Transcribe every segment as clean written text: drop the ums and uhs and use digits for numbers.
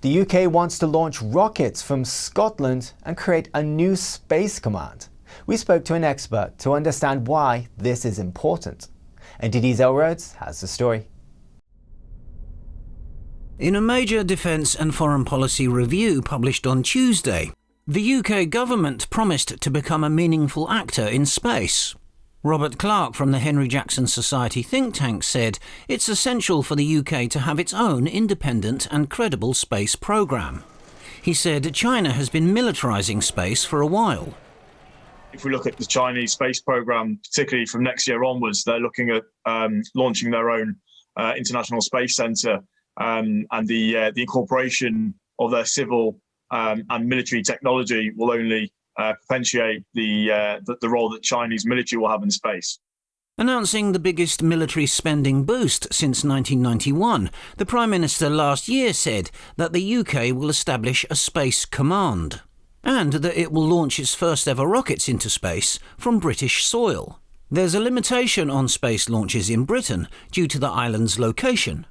The UK wants to launch rockets from Scotland and create a new space command. We spoke to an expert to understand why this is important. NTD's Elroads has the story. In a major defence and foreign policy review published on Tuesday, the UK government promised to become a meaningful actor in space. Robert Clark from the Henry Jackson Society think tank said it's essential for the UK to have its own independent and credible space programme. He said China has been militarising space for a while. If we look at the Chinese space programme, particularly from next year onwards, they're looking at launching their own international space centre, and the incorporation of their civil and military technology will only potentiate the role that Chinese military will have in space. Announcing the biggest military spending boost since 1991, the Prime Minister last year said that the UK will establish a space command and that it will launch its first ever rockets into space from British soil. There's a limitation on space launches in Britain due to the island's location.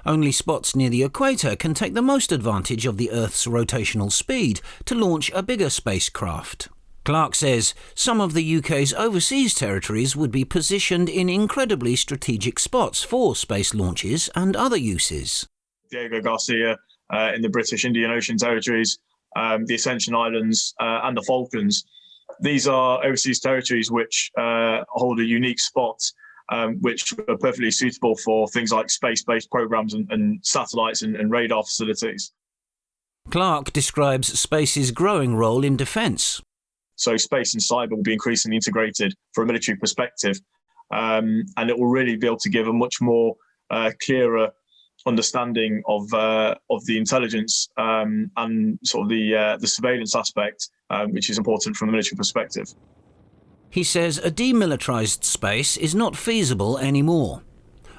Only spots near the equator can take the most advantage of the Earth's rotational speed to launch a bigger spacecraft. Clark says some of the UK's overseas territories would be positioned in incredibly strategic spots for space launches and other uses. Diego Garcia in the British Indian Ocean territories, the Ascension Islands and the Falklands. These are overseas territories which hold a unique spot, which are perfectly suitable for things like space-based programs and satellites and radar facilities. Clark describes space's growing role in defence. So space and cyber will be increasingly integrated from a military perspective, and it will really be able to give a much more clearer understanding of the intelligence and sort of the surveillance aspect, which is important from a military perspective. He says a demilitarised space is not feasible anymore.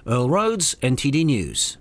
Earl Rhodes, NTD News.